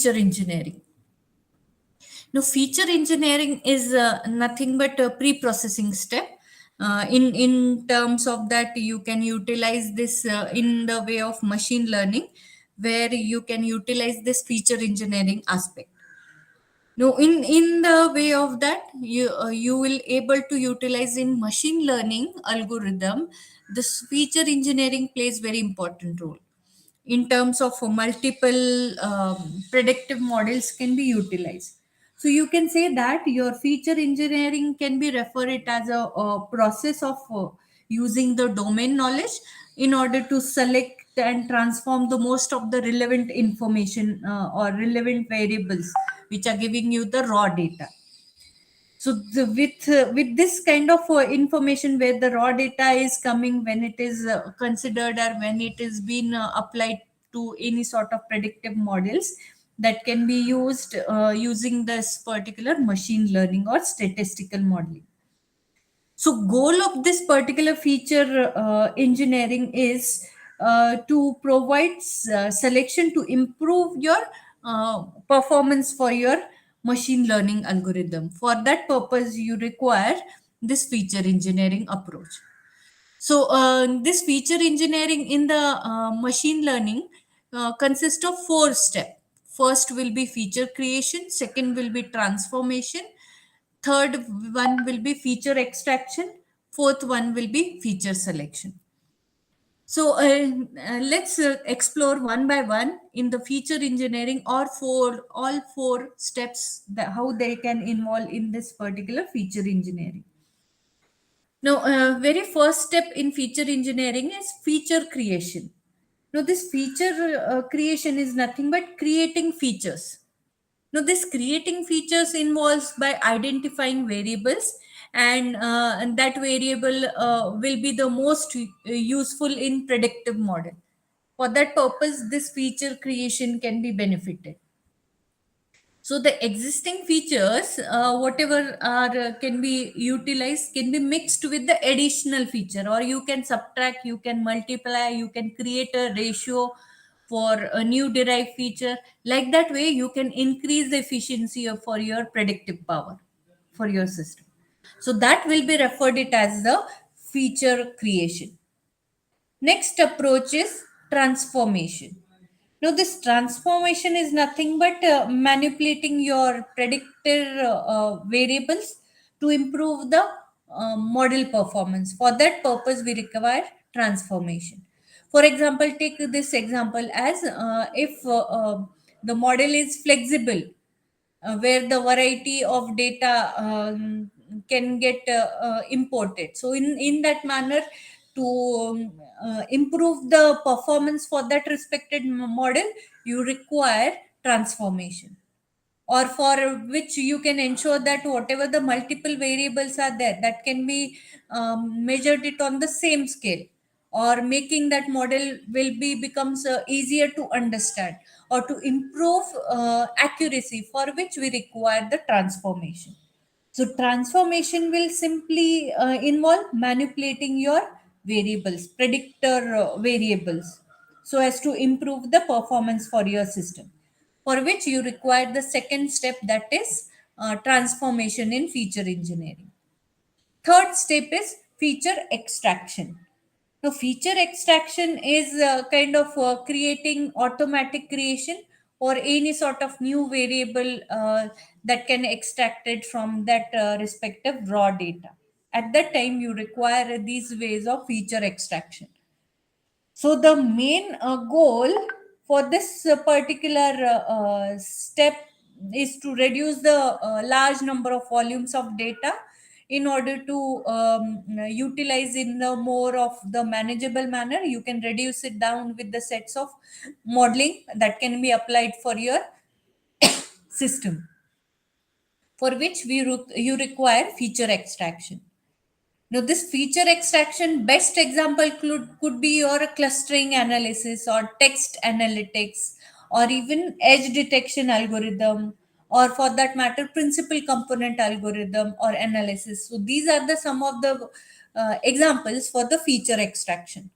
feature engineering. Now, feature engineering is nothing but a pre-processing step. In terms of that, you can utilize this in the way of machine learning, where you can utilize this feature engineering aspect. No, in the way of that, you will able to utilize in machine learning algorithm. This feature engineering plays very important role in terms of multiple predictive models can be utilized. So you can say that your feature engineering can be referred as a process of using the domain knowledge in order to select and transform the most of the relevant information or relevant variables which are giving you the raw data. So with this kind of information where the raw data is coming, when it is considered or when it is being applied to any sort of predictive models, that can be used using this particular machine learning or statistical modeling. So goal of this particular feature engineering is to provide selection to improve your performance for your machine learning algorithm. For that purpose, you require this feature engineering approach. So this feature engineering in the machine learning consists of four steps. First will be feature creation, second will be transformation, third one will be feature extraction, fourth one will be feature selection. So let's explore one by one in the feature engineering or for all four steps that how they can involve in this particular feature engineering. Now, very first step in feature engineering is feature creation. Now, this feature creation is nothing but creating features. Now, this creating features involves by identifying variables, and that variable will be the most useful in predictive model. For that purpose, this feature creation can be benefited. So the existing features, whatever are can be utilized, can be mixed with the additional feature, or you can subtract, you can multiply, you can create a ratio for a new derived feature. Like that way, you can increase the efficiency for your predictive power for your system. So that will be referred it as the feature creation. Next approach is transformation. Now, this transformation is nothing but manipulating your predictor variables to improve the model performance. For that purpose, we require transformation. For example, take this example as if the model is flexible, where the variety of data can get imported. So in that manner, to improve the performance for that respected model, you require transformation, or for which you can ensure that whatever the multiple variables are there, that can be measured it on the same scale, or making that model will be becomes easier to understand, or to improve accuracy, for which we require the transformation. So transformation will simply involve manipulating your variables, predictor variables, so as to improve the performance for your system, for which you require the second step, that is transformation in feature engineering. Third step is feature extraction. Now, feature extraction is kind of creating automatic creation or any sort of new variable that can extract it from that respective raw data. At that time, you require these ways of feature extraction. So the main goal for this particular step is to reduce the large number of volumes of data in order to utilize in the more of the manageable manner. You can reduce it down with the sets of modeling that can be applied for your system, for which you require feature extraction. Now, this feature extraction best example could be your clustering analysis or text analytics, or even edge detection algorithm, or for that matter, principal component algorithm or analysis. So these are the some of the examples for the feature extraction.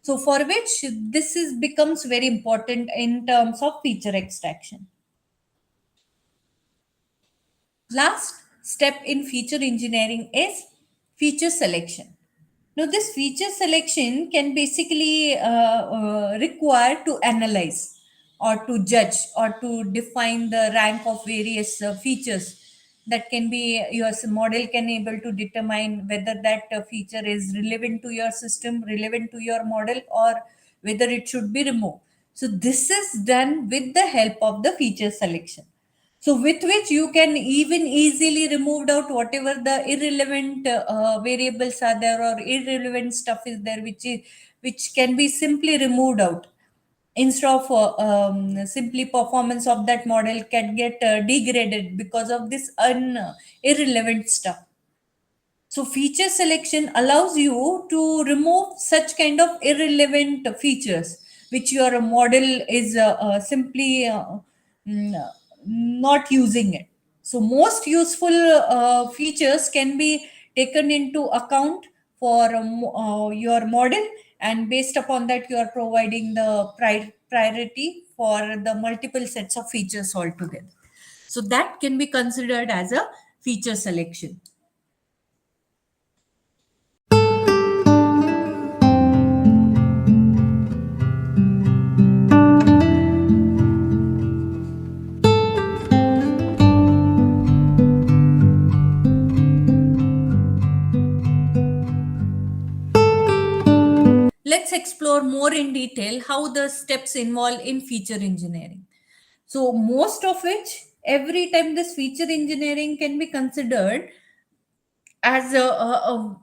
So for which this is becomes very important in terms of feature extraction. Last step in feature engineering is feature selection. Now, this feature selection can basically require to analyze or to judge or to define the rank of various features. That can be your model can able to determine whether that feature is relevant to your system, relevant to your model, or whether it should be removed. So this is done with the help of the feature selection, so with which you can even easily remove out whatever the irrelevant variables are there, or irrelevant stuff is there, which can be simply removed out. Instead of simply performance of that model can get degraded because of this irrelevant stuff. So feature selection allows you to remove such kind of irrelevant features which your model is simply not using it. So most useful features can be taken into account for your model, and based upon that you are providing the priority for the multiple sets of features altogether. So that can be considered as a feature selection. Let's explore more in detail how the steps involved in feature engineering. So, most of which, every time this feature engineering can be considered as a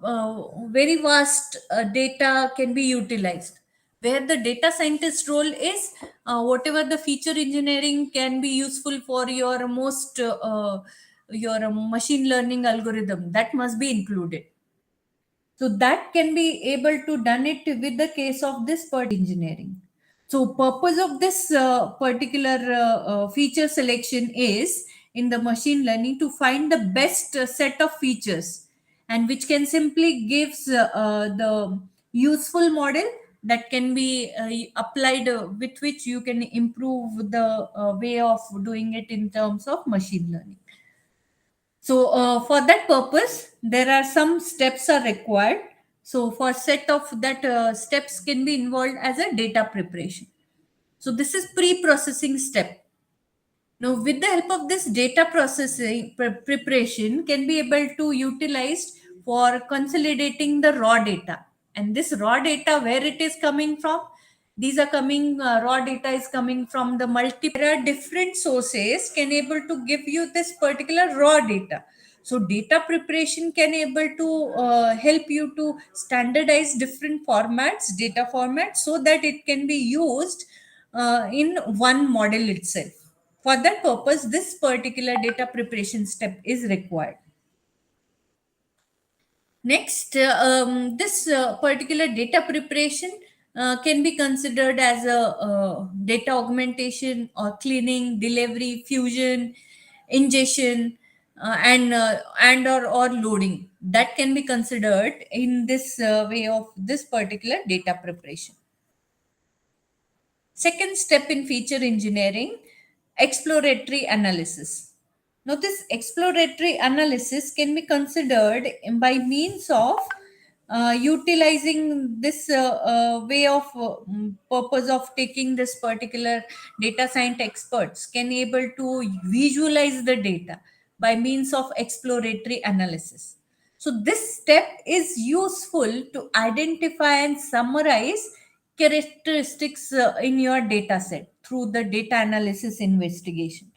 very vast data can be utilized. Where the data scientist role is, whatever the feature engineering can be useful for your most your machine learning algorithm, that must be included. So that can be able to done it with the case of this particular engineering. So purpose of this particular feature selection is in the machine learning to find the best set of features, and which can simply gives the useful model that can be applied, with which you can improve the way of doing it in terms of machine learning. So for that purpose, there are some steps are required. So for set of that steps can be involved as a data preparation. So this is pre-processing step. Now, with the help of this data processing preparation, can be able to utilized for consolidating the raw data. And this raw data, where it is coming from? These are coming raw data is coming from the multiple. There are different sources can able to give you this particular raw data. So data preparation can able to help you to standardize different formats, data formats, so that it can be used in one model itself. For that purpose, this particular data preparation step is required. Next, this particular data preparation can be considered as a data augmentation or cleaning, delivery, fusion, ingestion, and or loading. That can be considered in this way of this particular data preparation. Second step in feature engineering, exploratory analysis. Now, this exploratory analysis can be considered by means of utilizing this way of purpose of taking this particular data science experts can able to visualize the data by means of exploratory analysis. So this step is useful to identify and summarize characteristics in your data set through the data analysis investigation,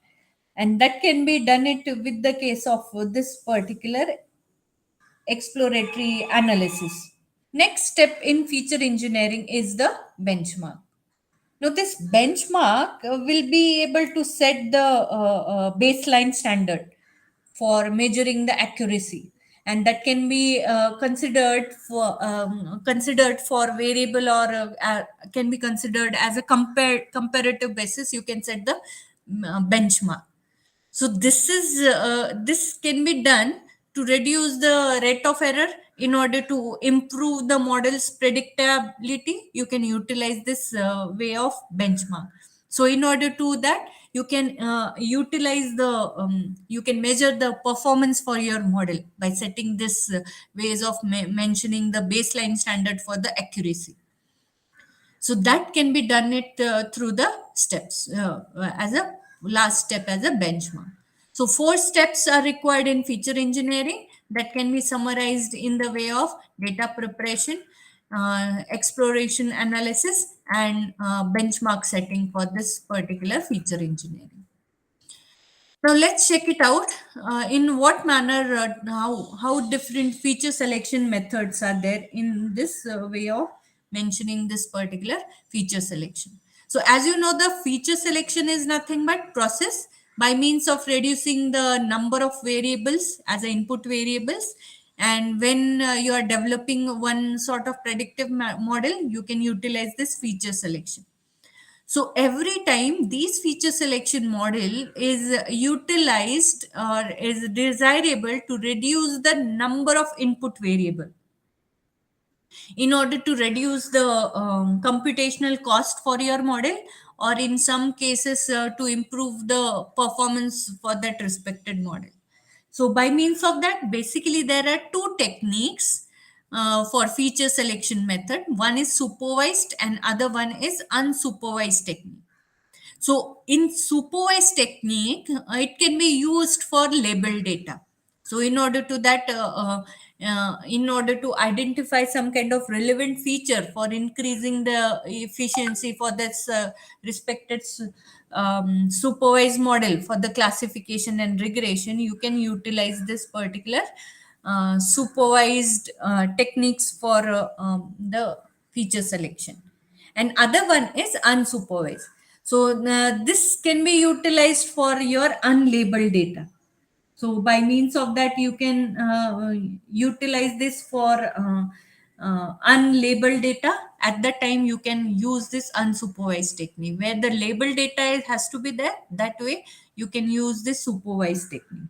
and that can be done it with the case of this particular exploratory analysis. Next step in feature engineering is the benchmark. Now, this benchmark will be able to set the baseline standard for measuring the accuracy, and that can be considered for variable, or can be considered as a comparative basis. You can set the benchmark. So this can be done to reduce the rate of error. In order to improve the model's predictability, you can utilize this way of benchmark. So in order to that, you can utilize the you can measure the performance for your model by setting this ways of mentioning the baseline standard for the accuracy. So that can be done it through the steps as a last step as a benchmark. So four steps are required in feature engineering that can be summarized in the way of data preparation, exploration analysis, and benchmark setting for this particular feature engineering. Now let's check it out. In what manner, how different feature selection methods are there in this way of mentioning this particular feature selection. So as you know, the feature selection is nothing but process by means of reducing the number of variables as a input variables. And when you are developing one sort of predictive model, you can utilize this feature selection. So every time these feature selection model is utilized or is desirable to reduce the number of input variable in order to reduce the computational cost for your model, or in some cases to improve the performance for that respected model. So by means of that, basically there are two techniques for feature selection method. One is supervised and other one is unsupervised technique. So in supervised technique, it can be used for label data. So in order to that, in order to identify some kind of relevant feature for increasing the efficiency for this respected supervised model for the classification and regression, you can utilize this particular supervised techniques for the feature selection, and other one is unsupervised. So this can be utilized for your unlabeled data. So by means of that, you can utilize this for unlabeled data. At that time, you can use this unsupervised technique where the label data has to be there. That way, you can use this supervised technique.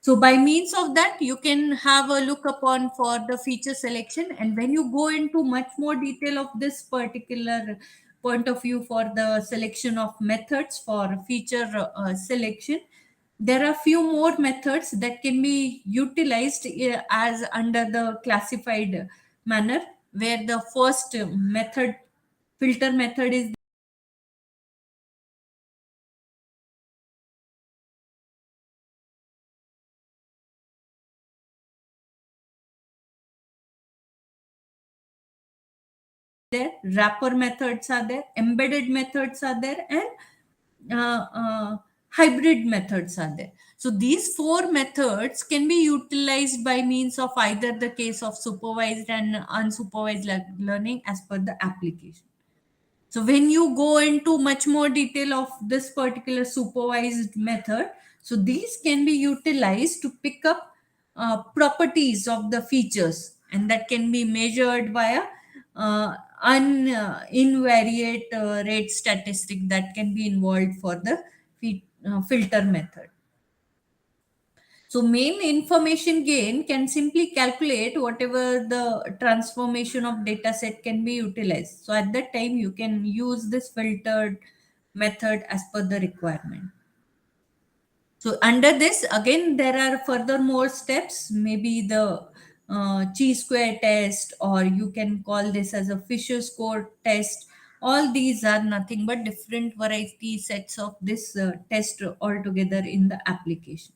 So by means of that, you can have a look upon for the feature selection. And when you go into much more detail of this particular point of view for the selection of methods for feature selection, there are few more methods that can be utilized as under the classified manner, where the first method, filter method, is there, wrapper methods are there, embedded methods are there, and hybrid methods are there. So these four methods can be utilized by means of either the case of supervised and unsupervised learning as per the application. So when you go into much more detail of this particular supervised method, so these can be utilized to pick up properties of the features, and that can be measured via invariant rate statistic that can be involved for the filter method. So main information gain can simply calculate whatever the transformation of data set can be utilized. So at that time, you can use this filtered method as per the requirement. So under this, again, there are further more steps, maybe the chi-square test, or you can call this as a Fisher score test. All these are nothing but different variety sets of this test altogether in the application.